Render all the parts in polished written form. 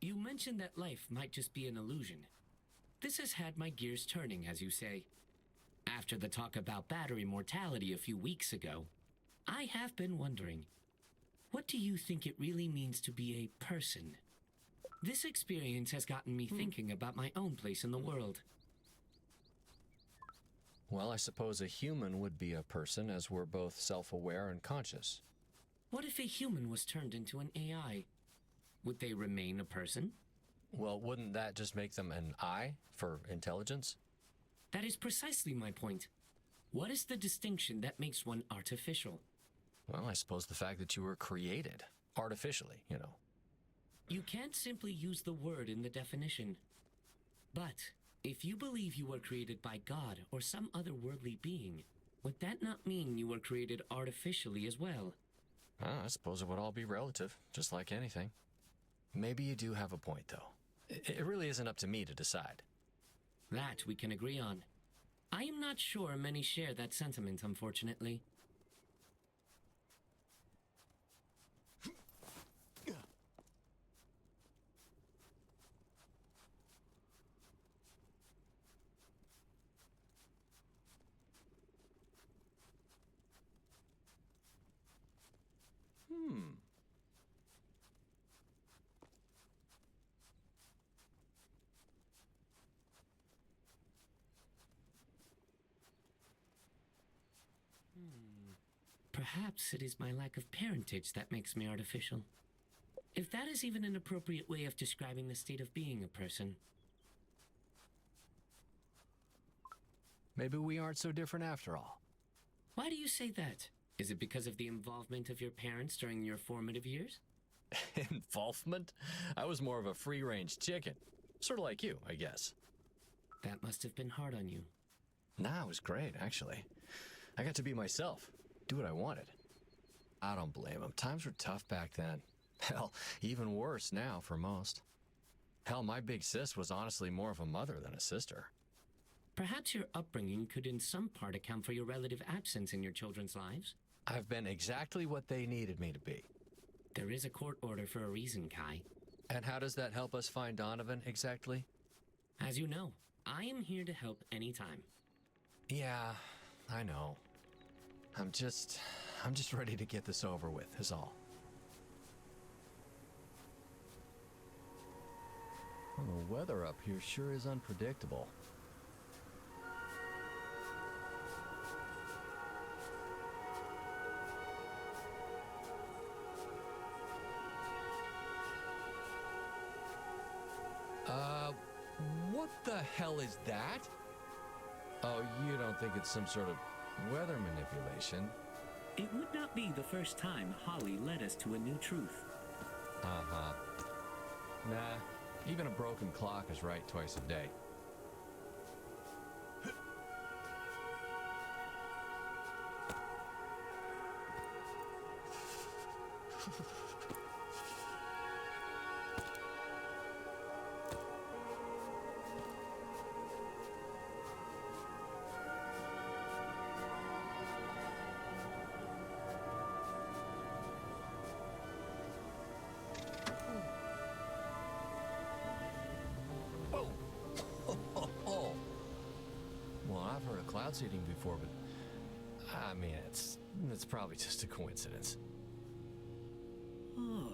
You mentioned that life might just be an illusion. This has had my gears turning, as you say. After the talk about battery mortality a few weeks ago, I have been wondering, what do you think it really means to be a person? This experience has gotten me thinking about my own place in the world. Well, I suppose a human would be a person, as we're both self-aware and conscious. What if a human was turned into an AI? Would they remain a person? Well, wouldn't that just make them an I for intelligence? That is precisely my point. What is the distinction that makes one artificial? Well, I suppose the fact that you were created, artificially, you know. You can't simply use the word in the definition. But if you believe you were created by God or some otherworldly being, would that not mean you were created artificially as well? I suppose it would all be relative, just like anything. Maybe you do have a point, though. It really isn't up to me to decide. That we can agree on. I am not sure many share that sentiment, unfortunately. Perhaps it is my lack of parentage that makes me artificial. If that is even an appropriate way of describing the state of being a person. Maybe we aren't so different after all. Why do you say that? Is it because of the involvement of your parents during your formative years? Involvement? I was more of a free-range chicken. Sort of like you, I guess. That must have been hard on you. Nah, it was great, actually. I got to be myself, do what I wanted. I don't blame them. Times were tough back then. Hell, even worse now for most. Hell, my big sis was honestly more of a mother than a sister. Perhaps your upbringing could in some part account for your relative absence in your children's lives? I've been exactly what they needed me to be. There is a court order for a reason, Kai. And how does that help us find Donovan, exactly? As you know, I am here to help anytime. Yeah, I know. I'm just ready to get this over with, is all. Well, the weather up here sure is unpredictable. What the hell is that? Oh, you don't think it's some sort of weather manipulation? It would not be the first time Holly led us to a new truth. Uh-huh. Nah, even a broken clock is right twice a day. Cloud seeding before, but I mean, it's probably just a coincidence. Oh.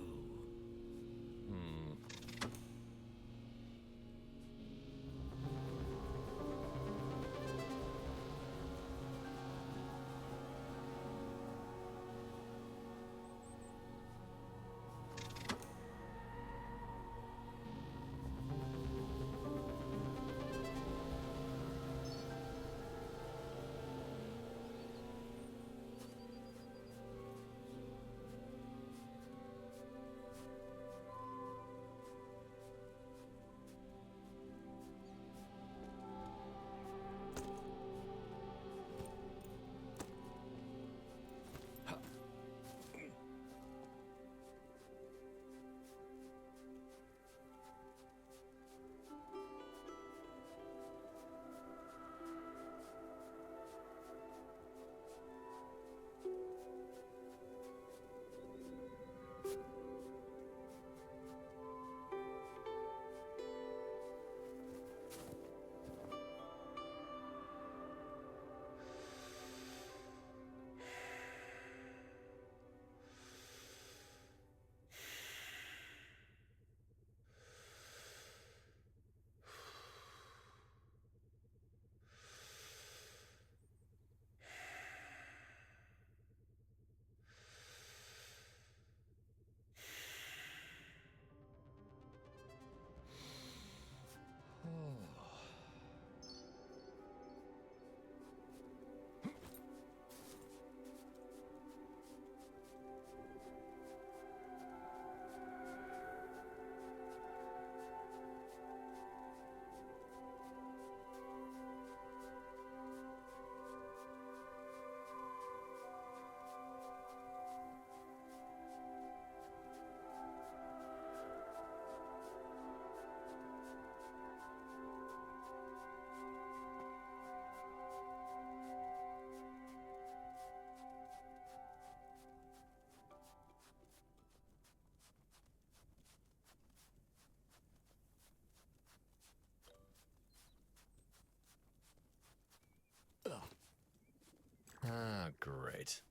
Great.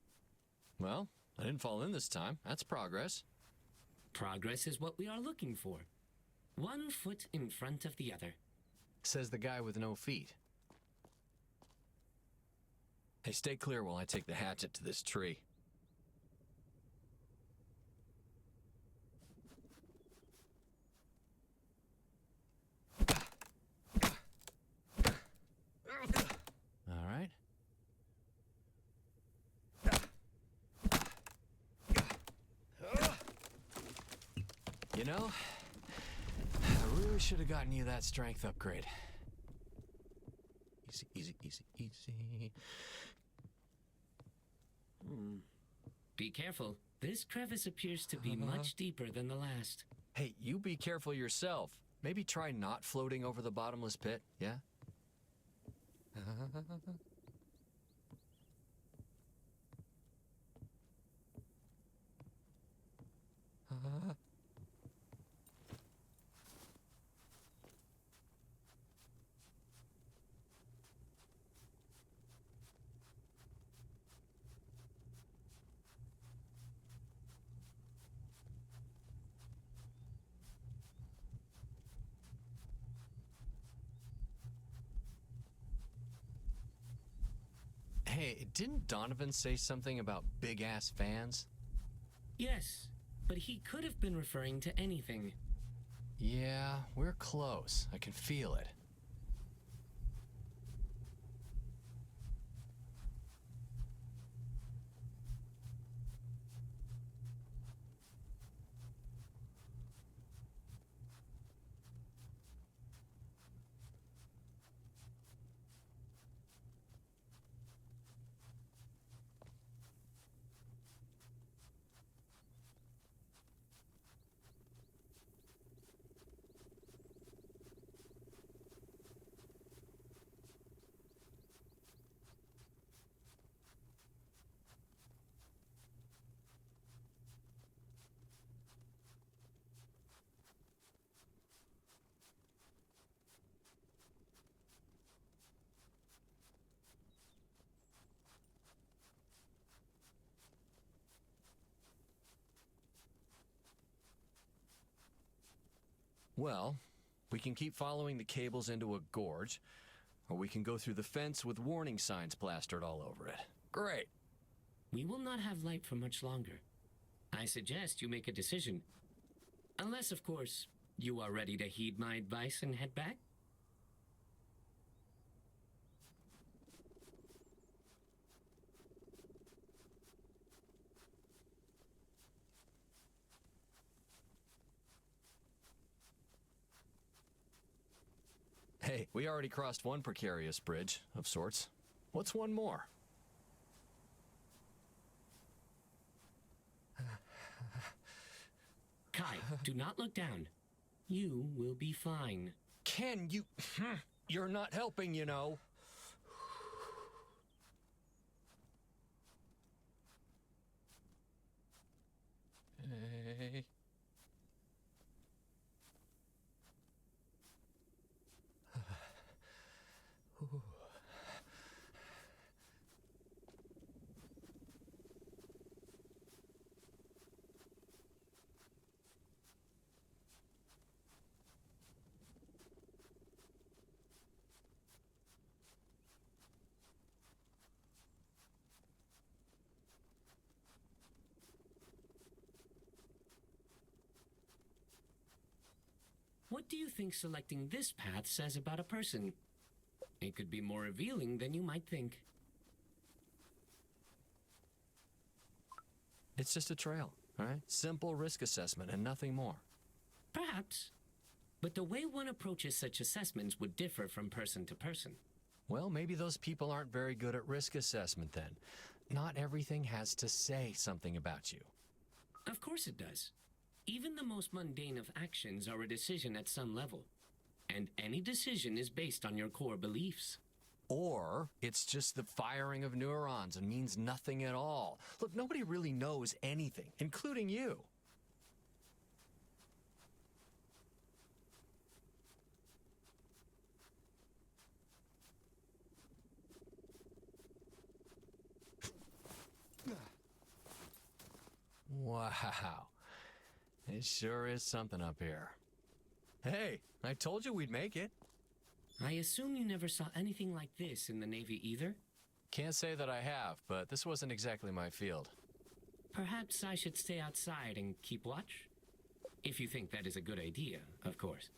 Well, I didn't fall in this time. That's progress. Progress is what we are looking for. One foot in front of the other. Says the guy with no feet. Hey, stay clear while I take the hatchet to this tree. All right. You know, I really should have gotten you that strength upgrade. Easy, easy, easy, easy. Be careful. This crevice appears to be much deeper than the last. Hey, you be careful yourself. Maybe try not floating over the bottomless pit, yeah? Hey, didn't Donovan say something about big-ass fans? Yes, but he could have been referring to anything. Yeah, we're close. I can feel it. Well, we can keep following the cables into a gorge, or we can go through the fence with warning signs plastered all over it. Great. We will not have light for much longer. I suggest you make a decision. Unless, of course, you are ready to heed my advice and head back. Hey, we already crossed one precarious bridge, of sorts. What's one more? Kai, do not look down. You will be fine. Ken, you... You're not helping, you know. Hey... What do you think selecting this path says about a person? It could be more revealing than you might think. It's just a trail, all right? Simple risk assessment and nothing more. Perhaps. But the way one approaches such assessments would differ from person to person. Well, maybe those people aren't very good at risk assessment then. Not everything has to say something about you. Of course it does. Even the most mundane of actions are a decision at some level. And any decision is based on your core beliefs. Or it's just the firing of neurons and means nothing at all. Look, nobody really knows anything, including you. Wow. It sure is something up here. Hey, I told you we'd make it. I assume you never saw anything like this in the Navy either? Can't say that I have, but this wasn't exactly my field. Perhaps I should stay outside and keep watch? If you think that is a good idea, of course.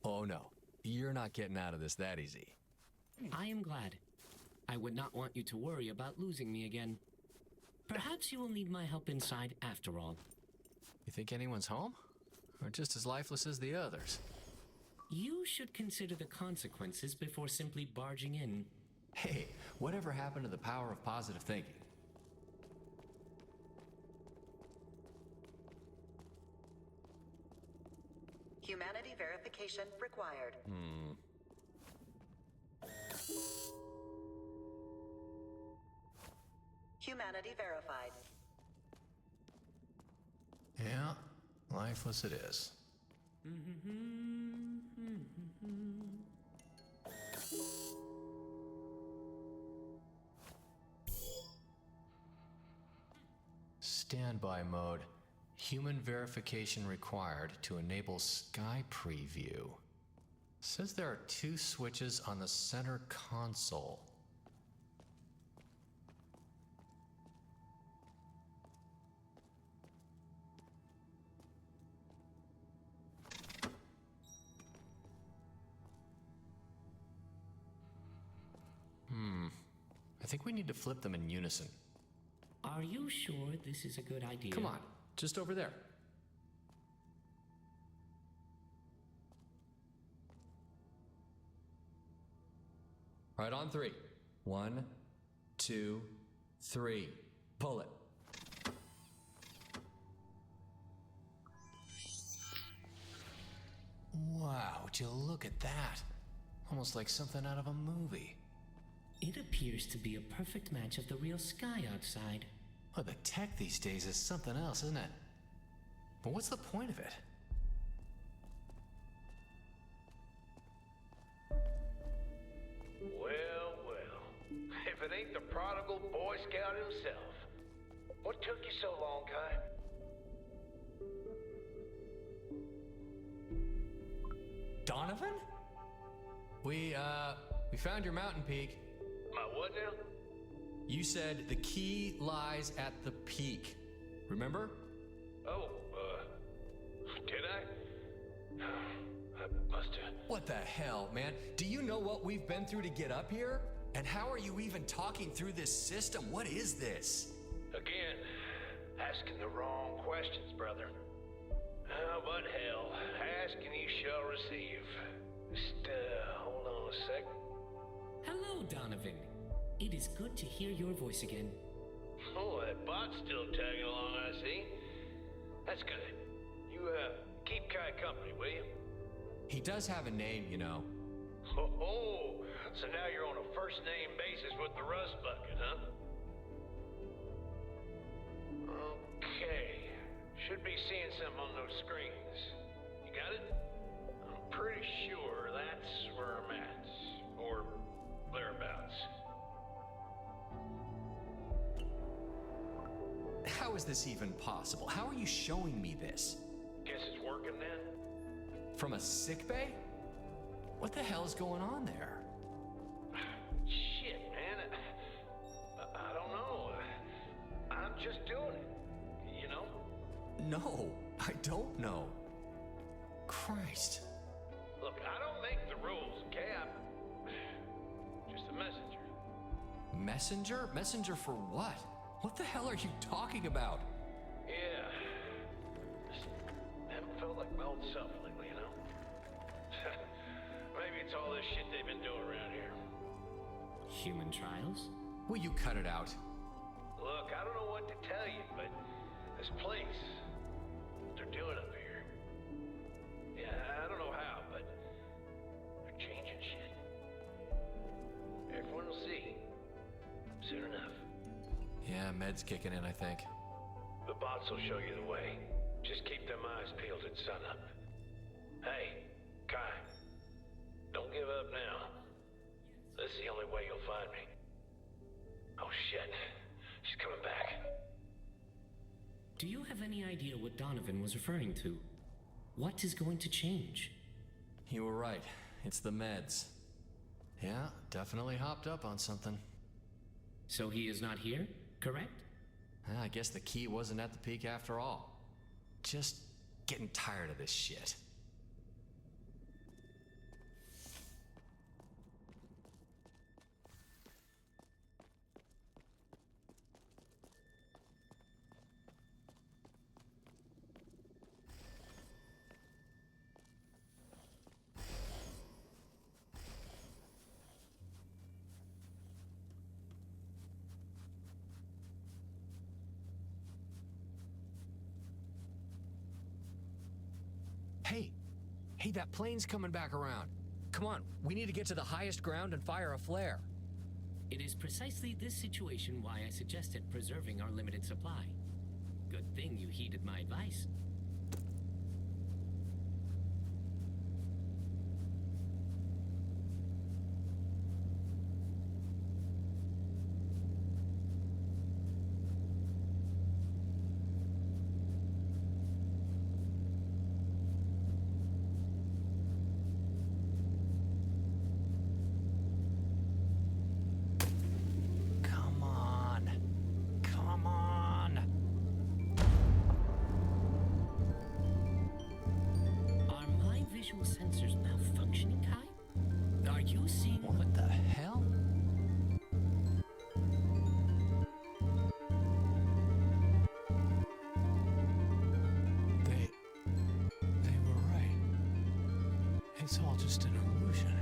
Oh no, you're not getting out of this that easy. I am glad. I would not want you to worry about losing me again. Perhaps you will need my help inside after all. You think anyone's home? Or just as lifeless as the others? You should consider the consequences before simply barging in. Hey, whatever happened to the power of positive thinking? Humanity verification required. Humanity verified. Yeah, lifeless it is. Standby mode. Human verification required to enable sky preview. Says there are 2 switches on the center console. I think we need to flip them in unison. Are you sure this is a good idea? Come on, just over there. Right on 3. 1, 2, 3. Pull it. Wow, would you look at that? Almost like something out of a movie. It appears to be a perfect match of the real sky outside. Well, the tech these days is something else, isn't it? But what's the point of it? Well, well. If it ain't the prodigal Boy Scout himself. What took you so long, Kai? Donovan? We found your mountain peak. My what now? You said the key lies at the peak. Remember? Oh, did I? I must've. What the hell, man? Do you know what we've been through to get up here? And how are you even talking through this system? What is this? Again, asking the wrong questions, brother. Oh, but hell, ask and you shall receive. Just, hold on a sec. Hello, Donovan. It is good to hear your voice again. Oh, that bot's still tagging along, I see. That's good. You, keep Kai company, will you? He does have a name, you know. Oh, so now you're on a first-name basis with the Rust Bucket, huh? Okay. Should be seeing something on those screens. You got it? I'm pretty sure that's where I'm at. Or thereabouts. How is this even possible? How are you showing me this? Guess it's working then? From a sickbay? What the hell is going on there? Shit, man. I don't know. I'm just doing it. You know? No, I don't know. Christ. Look, I don't make the rules, okay? I'm just a messenger. Messenger? Messenger for what? What the hell are you talking about? Yeah. Just haven't felt like my old self lately, you know? Maybe it's all this shit they've been doing around here. Human trials? Will you cut it out? Look, I don't know what to tell you, but this place, what they're doing up here. Yeah, I don't know how, but they're changing shit. Everyone will see. Soon enough. Yeah, med's kicking in, I think. The bots will show you the way. Just keep them eyes peeled at sunup. Hey, Kai. Don't give up now. This is the only way you'll find me. Do you have any idea what Donovan was referring to? What is going to change? You were right. It's the meds. Yeah, definitely hopped up on something. So he is not here, correct? I guess the key wasn't at the peak after all. Just getting tired of this shit. Hey, that plane's coming back around. Come on, we need to get to the highest ground and fire a flare. It is precisely this situation why I suggested preserving our limited supply. Good thing you heeded my advice. Sensors malfunctioning, Kai? Are you seeing what the hell? They were right. It's all just an illusion.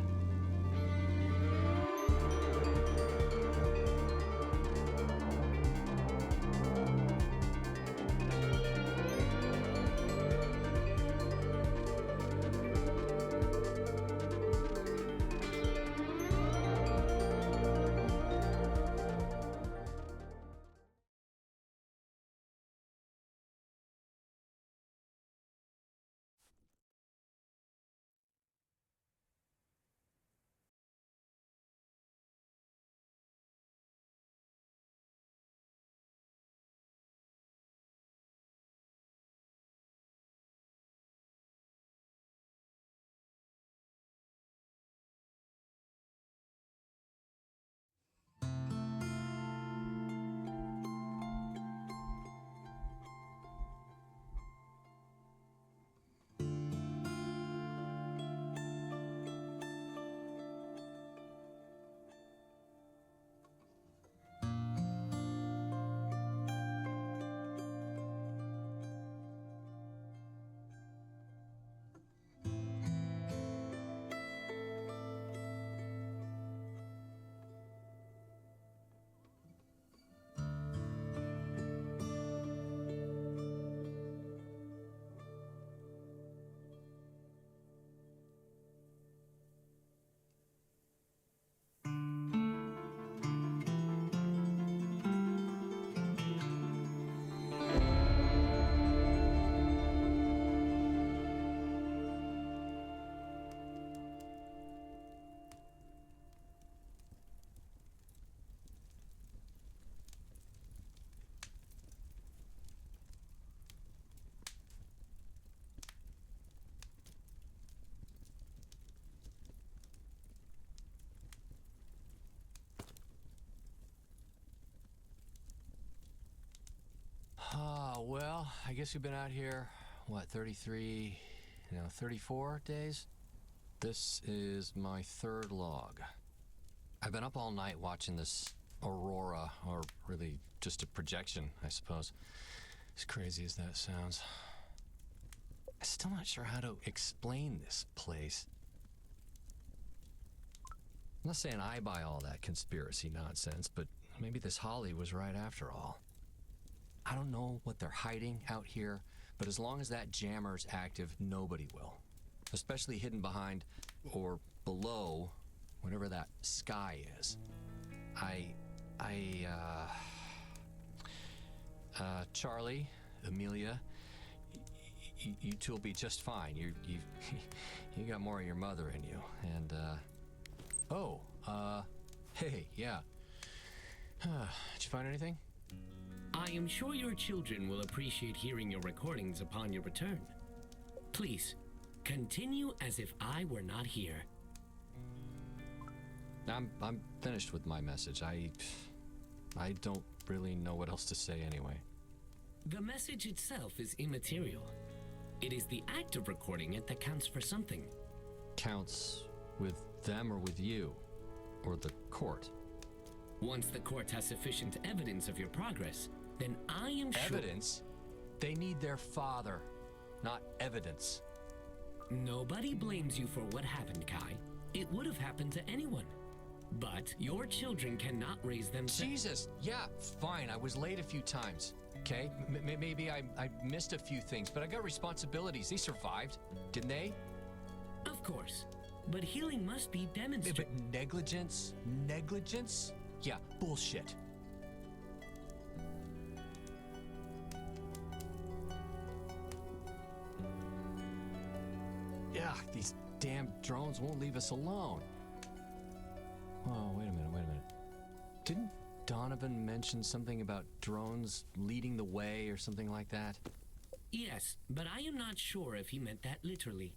Well, I guess we've been out here, 34 days? This is my third log. I've been up all night watching this aurora, or really just a projection, I suppose. As crazy as that sounds. I'm still not sure how to explain this place. I'm not saying I buy all that conspiracy nonsense, but maybe this Holly was right after all. I don't know what they're hiding out here, but as long as that jammer's active, nobody will. Especially hidden behind, or below, whatever that sky is. Charlie, Amelia, you two will be just fine. You got more of your mother in you. And, hey, yeah. Did you find anything? I am sure your children will appreciate hearing your recordings upon your return. Please, continue as if I were not here. I'm finished with my message. I don't really know what else to say anyway. The message itself is immaterial. It is the act of recording it that counts for something. Counts with them or with you? Or the court? Once the court has sufficient evidence of your progress, then I am sure... Evidence? They need their father, not evidence. Nobody blames you for what happened, Kai. It would have happened to anyone. But your children cannot raise themselves. Jesus! Yeah, fine. I was late a few times. Okay? Maybe I missed a few things, but I got responsibilities. They survived, didn't they? Of course. But healing must be demonstrated. But negligence? Negligence? Yeah, bullshit. Yeah, these damn drones won't leave us alone. Oh, wait a minute. Didn't Donovan mention something about drones leading the way or something like that? Yes, but I am not sure if he meant that literally.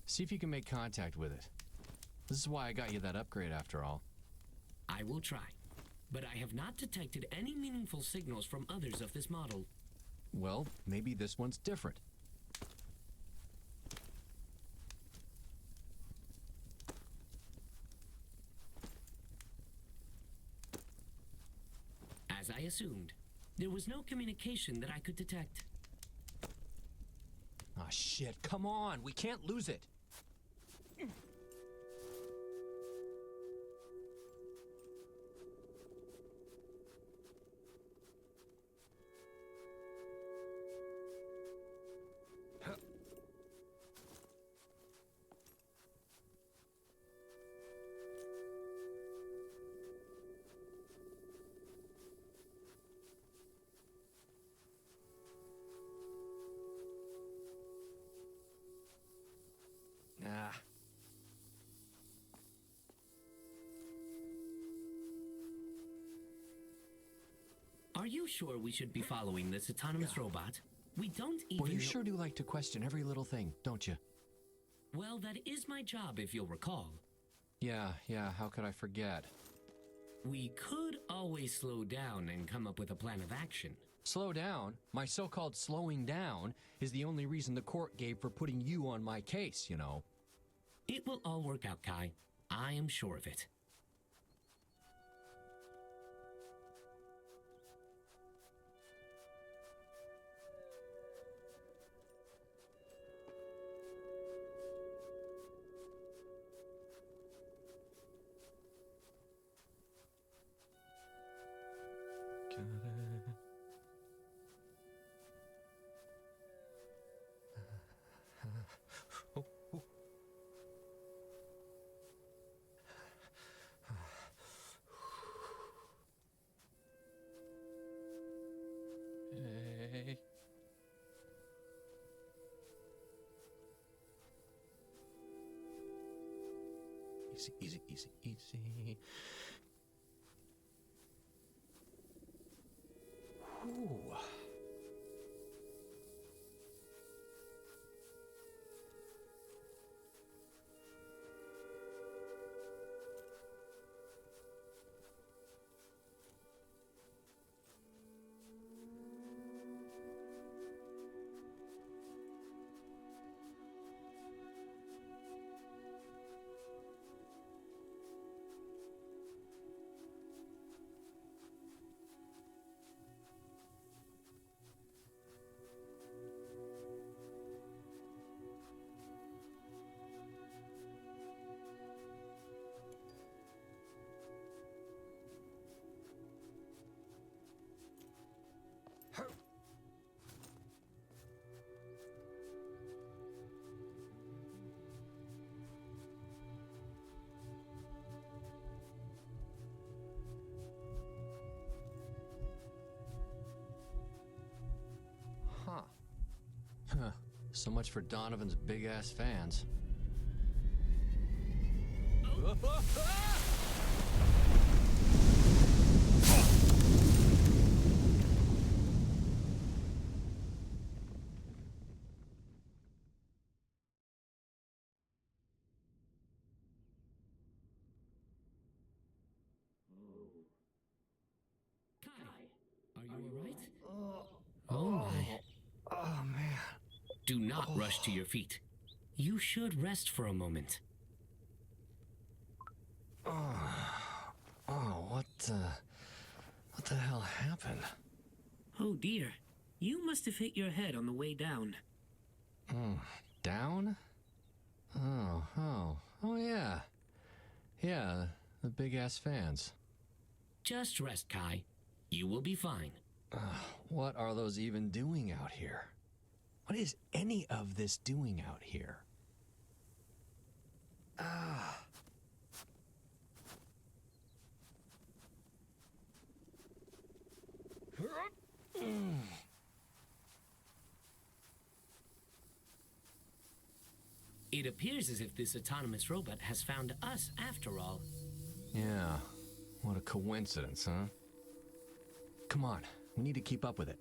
See if you can make contact with it. This is why I got you that upgrade after all. I will try, but I have not detected any meaningful signals from others of this model. Well, maybe this one's different. As I assumed, there was no communication that I could detect. Ah, shit, come on, we can't lose it. Are you sure we should be following this autonomous robot? We don't even Well, you know- sure do like to question every little thing, don't you? Well, that is my job, if you'll recall. Yeah, how could I forget? We could always slow down and come up with a plan of action. Slow down? My so-called slowing down is the only reason the court gave for putting you on my case, you know. It will all work out, Kai. I am sure of it. Hey. Easy. Ooh. Huh. So much for Donovan's big-ass fans. Do not rush to your feet. You should rest for a moment. What the hell happened? Oh dear. You must have hit your head on the way down. Down? Oh, yeah. Yeah, the big-ass fans. Just rest, Kai. You will be fine. What are those even doing out here? What is any of this doing out here? It appears as if this autonomous robot has found us after all. Yeah, what a coincidence, huh? Come on, we need to keep up with it.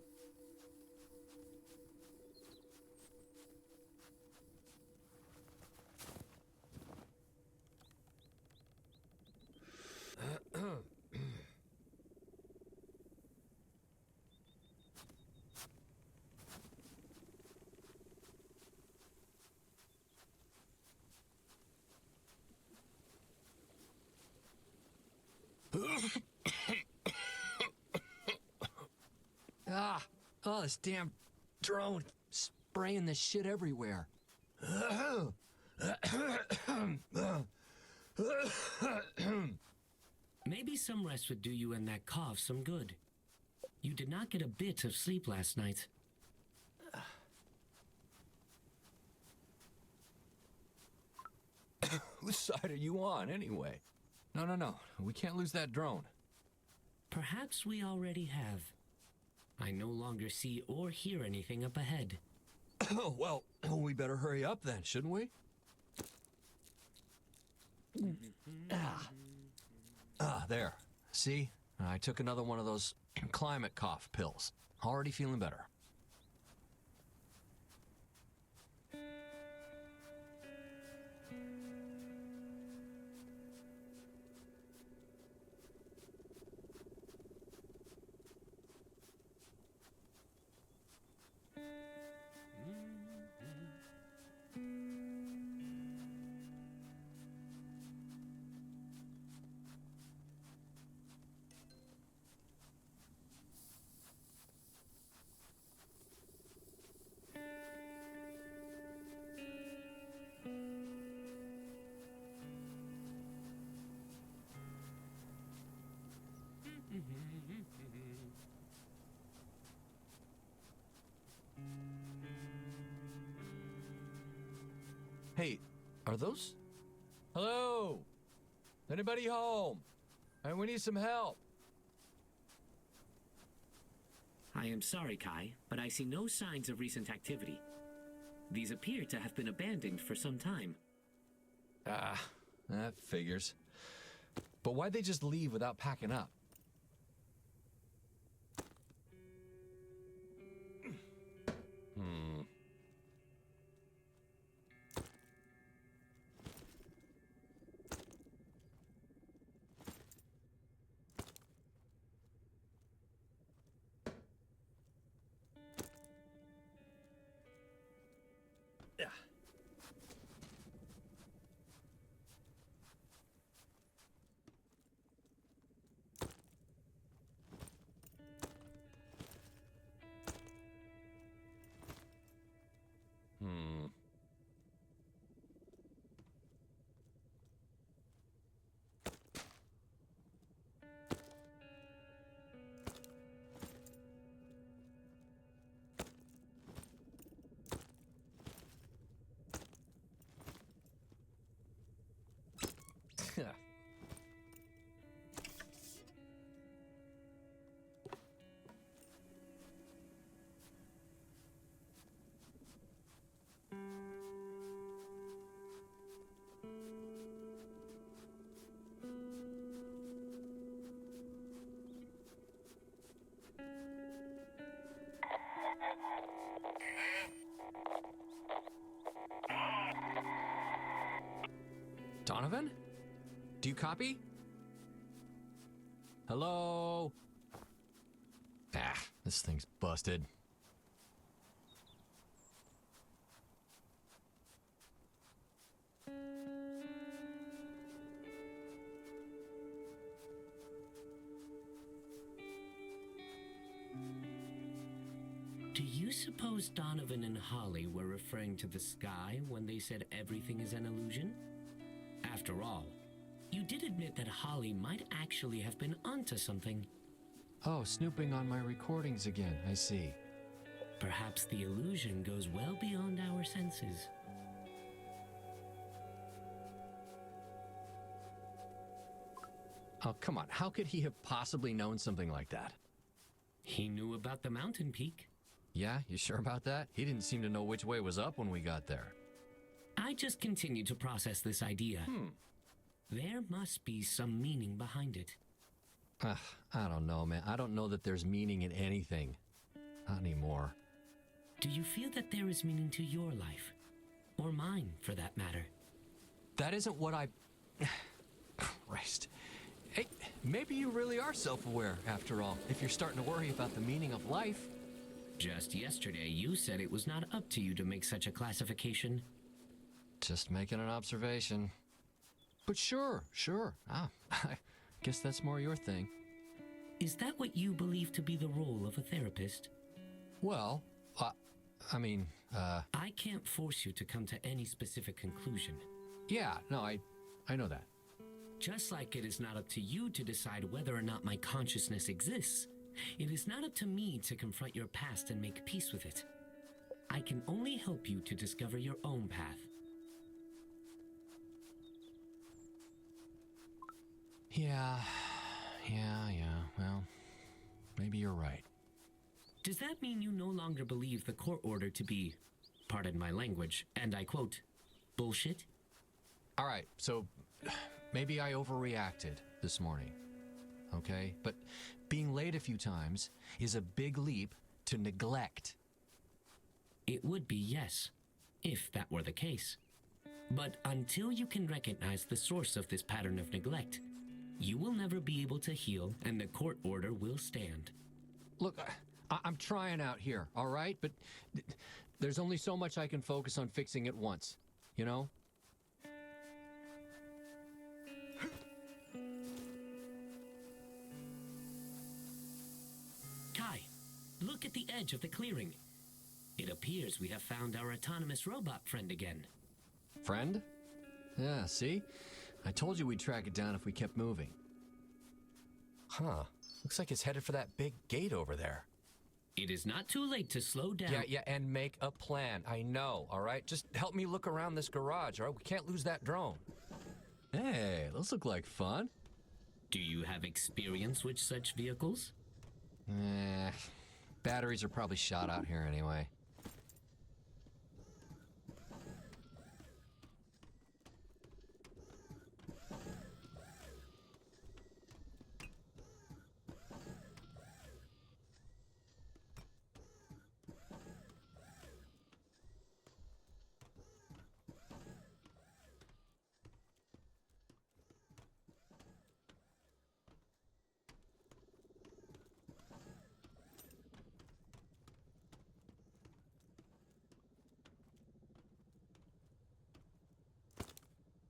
Oh, this damn drone spraying this shit everywhere. Maybe some rest would do you and that cough some good. You did not get a bit of sleep last night. Whose side are you on, anyway? No. We can't lose that drone. Perhaps we already have. I no longer see or hear anything up ahead. Well, we better hurry up then, shouldn't we? There. See? I took another one of those climate cough pills. Already feeling better. Hey, are those? Hello? Anybody home? And we need some help. I am sorry, Kai, but I see no signs of recent activity. These appear to have been abandoned for some time. That figures. But why'd they just leave without packing up? Donovan? Do you copy? Hello? This thing's busted. Do you suppose Donovan and Holly were referring to the sky when they said everything is an illusion? After all, you did admit that Holly might actually have been onto something. Oh, snooping on my recordings again, I see. Perhaps the illusion goes well beyond our senses. Oh, come on, how could he have possibly known something like that? He knew about the mountain peak. Yeah, you sure about that? He didn't seem to know which way was up when we got there. I just continue to process this idea. There must be some meaning behind it. I don't know, man. I don't know that there's meaning in anything. Not anymore. Do you feel that there is meaning to your life? Or mine, for that matter? That isn't what I... Christ. Hey, maybe you really are self-aware, after all, if you're starting to worry about the meaning of life. Just yesterday, you said it was not up to you to make such a classification. Just making an observation. But sure. I guess that's more your thing. Is that what you believe to be the role of a therapist? Well, I mean, I can't force you to come to any specific conclusion. yeah, no, I know that. Just like it is not up to you to decide whether or not my consciousness exists, it is not up to me to confront your past and make peace with it. I can only help you to discover your own path. Yeah, well, maybe you're right. Does that mean you no longer believe the court order to be, pardon my language, and I quote, bullshit? All right, so maybe I overreacted this morning, okay? But being late a few times is a big leap to neglect. It would be yes, if that were the case. But until you can recognize the source of this pattern of neglect, you will never be able to heal and the court order will stand. Look, I'm trying out here, all right? But there's only so much I can focus on fixing at once, you know? Kai, look at the edge of the clearing. It appears we have found our autonomous robot friend again. Friend? Yeah, see? I told you we'd track it down if we kept moving. Huh. Looks like it's headed for that big gate over there. It is not too late to slow down. Yeah, and make a plan. I know, all right? Just help me look around this garage, all right? We can't lose that drone. Hey, those look like fun. Do you have experience with such vehicles? Batteries are probably shot out here anyway.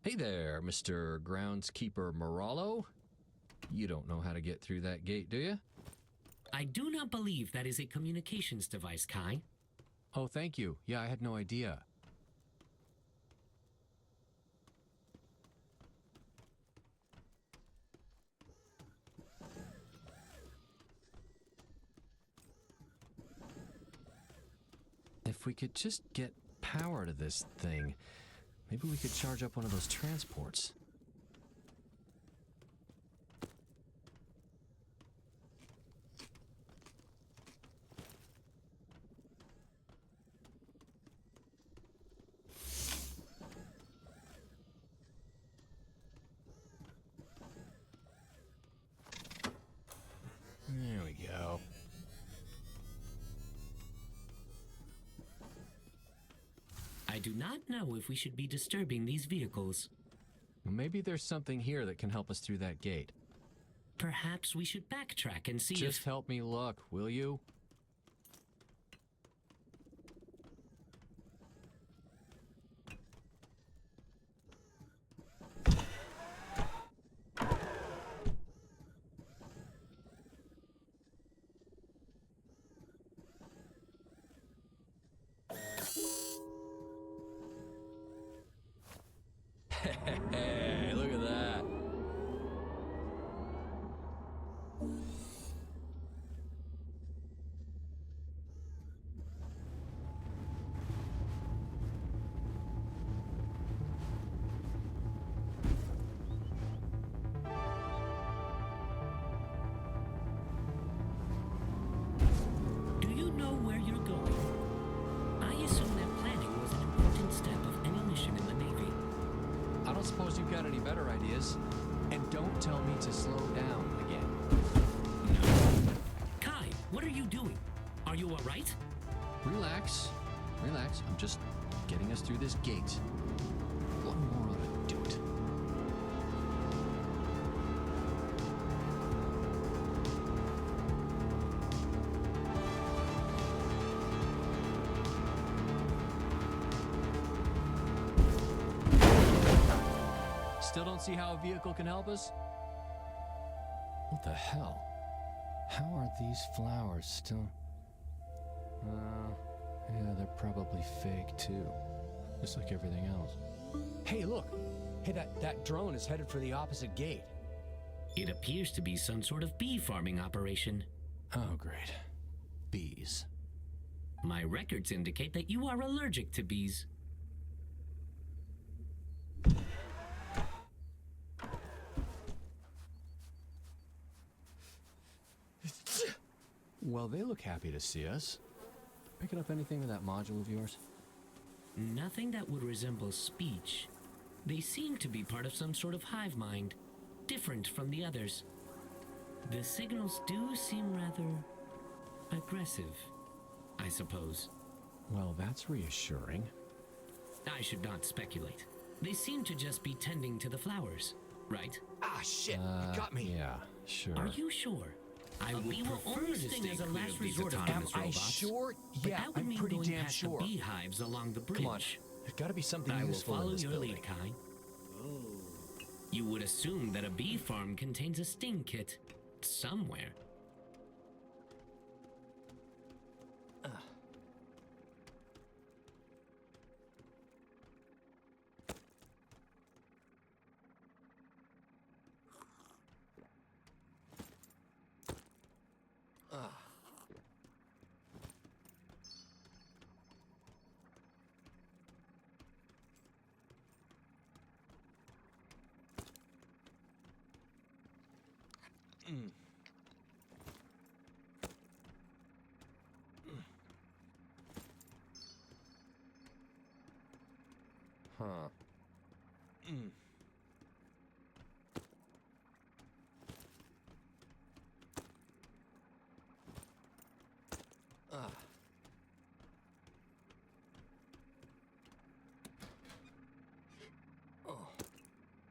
Hey there, Mr. Groundskeeper Morallo. You don't know how to get through that gate, do you? I do not believe that is a communications device, Kai. Oh, thank you. Yeah, I had no idea. If we could just get power to this thing, maybe we could charge up one of those transports. There we go. I do not know if we should be disturbing these vehicles. Well, maybe there's something here that can help us through that gate. Perhaps we should backtrack and see Just if... help me look, will you? suppose you've got any better ideas. And don't tell me to slow down again. Kai, what are you doing? Are you alright? Relax. Relax. I'm just getting us through this gate. One more ought to do it. Still don't see how a vehicle can help us? What the hell? How are these flowers still... yeah, they're probably fake too. Just like everything else. Hey, look! Hey, that drone is headed for the opposite gate. It appears to be some sort of bee farming operation. Oh, great. Bees. My records indicate that you are allergic to bees. Well, they look happy to see us. Picking up anything with that module of yours? Nothing that would resemble speech. They seem to be part of some sort of hive mind, different from the others. The signals do seem rather aggressive, I suppose. Well, that's reassuring. I should not speculate. They seem to just be tending to the flowers, right? Ah, shit! You got me! Yeah, sure. Are you sure? I would bee will prefer only to sting stay as a clear last of these resort of autonomous Am I robots. sure? But Yeah, that would I'm mean pretty going damn past sure. the beehives along the bridge. Come on, there's got to be something I will useful follow in this your building. lead, Kai. You would assume that a bee farm contains a sting kit somewhere. Huh.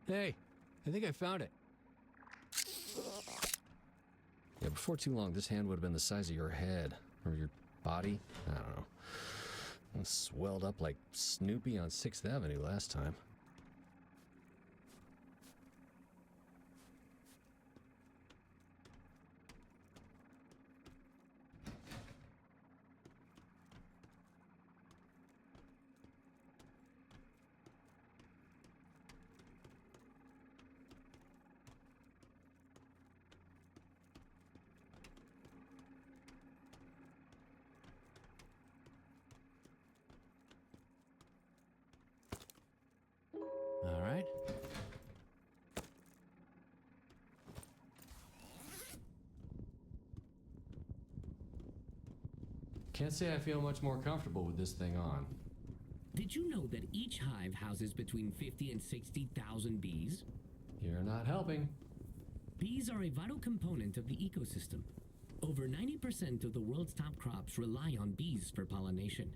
Hey, I think I found it. Yeah, before too long, this hand would have been the size of your head. Or your body. I don't know. It swelled up like Snoopy on 6th Avenue last time. All right. Can't say I feel much more comfortable with this thing on. Did you know that each hive houses between 50 and 60,000 bees? You're not helping. Bees are a vital component of the ecosystem. Over 90% of the world's top crops rely on bees for pollination.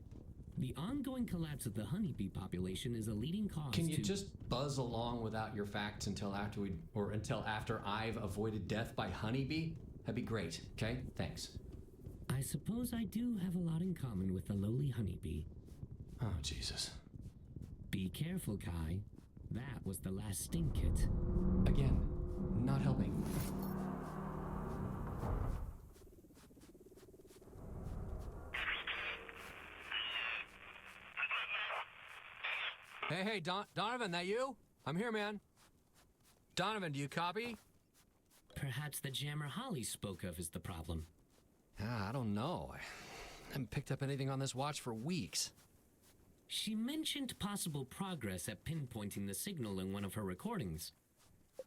The ongoing collapse of the honeybee population is a leading cause Can you to... just buzz along without your facts until after I've avoided death by honeybee? That'd be great, okay? Thanks. I suppose I do have a lot in common with the lowly honeybee. Oh, Jesus. Be careful, Kai. That was the last sting kit. Again, not helping. Hey, Donovan, that you? I'm here, man. Donovan, do you copy? Perhaps the jammer Holly spoke of is the problem. I don't know. I haven't picked up anything on this watch for weeks. She mentioned possible progress at pinpointing the signal in one of her recordings.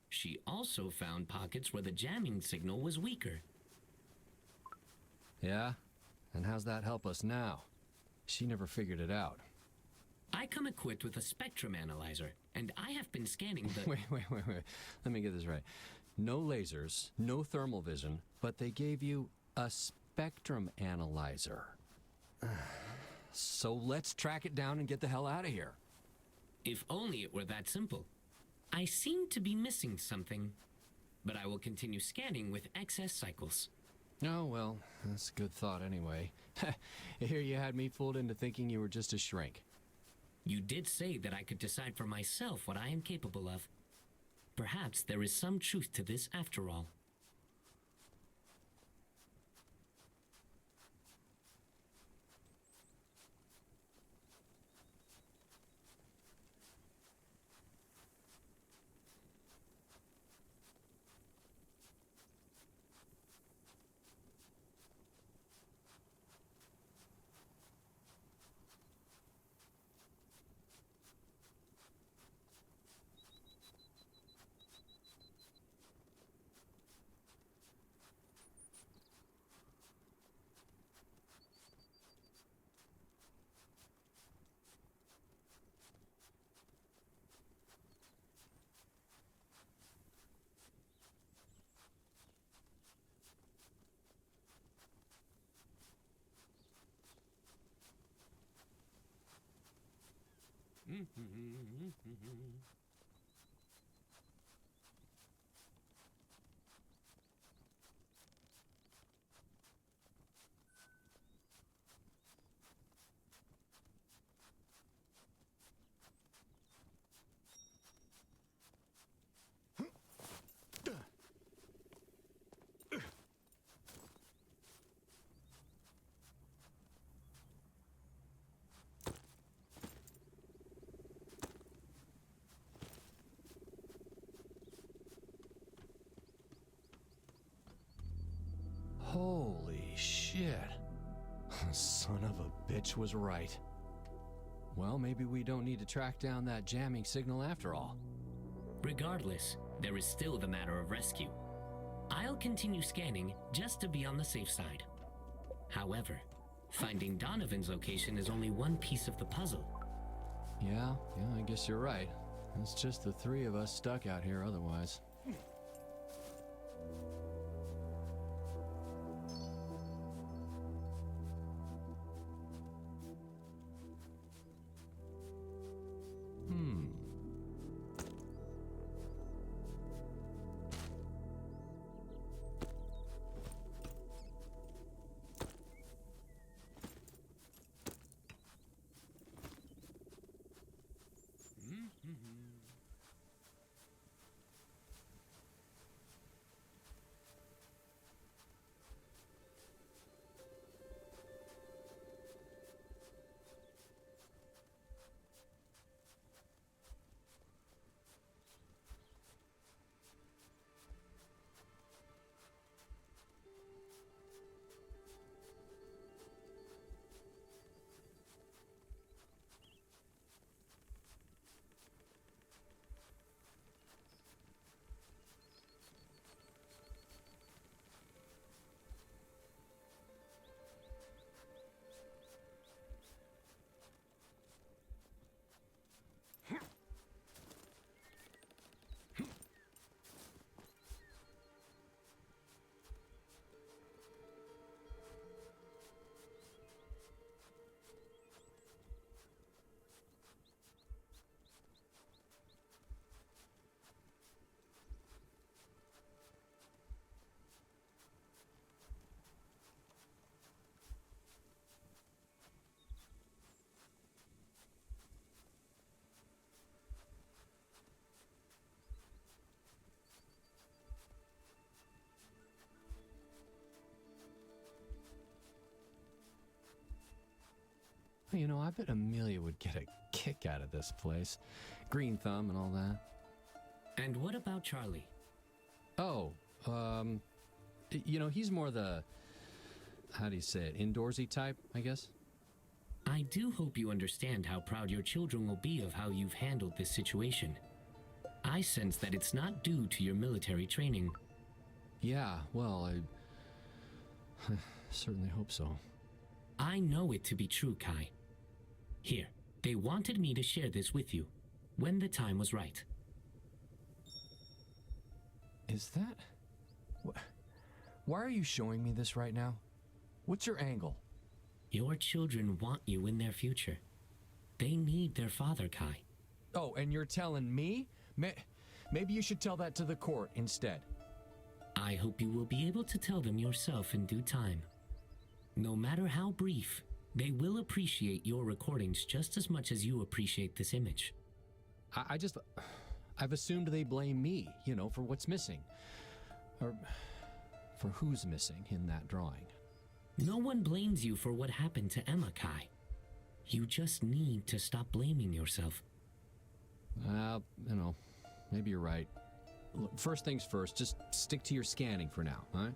She also found pockets where the jamming signal was weaker. Yeah? And how's that help us now? She never figured it out. I come equipped with a spectrum analyzer and I have been scanning the... Wait. Let me get this right. No lasers, no thermal vision, but they gave you a spectrum analyzer. So let's track it down and get the hell out of here. If only it were that simple. I seem to be missing something, but I will continue scanning with excess cycles. Oh, well, that's a good thought anyway. Here you had me fooled into thinking you were just a shrink. You did say that I could decide for myself what I am capable of. Perhaps there is some truth to this after all. Holy shit. Son of a bitch was right. Well, maybe we don't need to track down that jamming signal after all. Regardless, there is still the matter of rescue. I'll continue scanning just to be on the safe side. However, finding Donovan's location is only one piece of the puzzle. Yeah, I guess you're right. It's just the three of us stuck out here otherwise. You know, I bet Amelia would get a kick out of this place. Green thumb and all that. And what about Charlie? Oh, you know, he's more the, how do you say it, indoorsy type, I guess? I do hope you understand how proud your children will be of how you've handled this situation. I sense that it's not due to your military training. Yeah, well, I certainly hope so. I know it to be true, Kai. Here, they wanted me to share this with you. when the time was right. Is that... Why are you showing me this right now? What's your angle? Your children want you in their future. They need their father, Kai. Oh, and you're telling me? Maybe you should tell that to the court instead. I hope you will be able to tell them yourself in due time. No matter how brief, they will appreciate your recordings just as much as you appreciate this image. I've assumed they blame me, for what's missing. Or for who's missing in that drawing. No one blames you for what happened to Emma, Kai. You just need to stop blaming yourself. Maybe you're right. Look, first things first, just stick to your scanning for now, huh?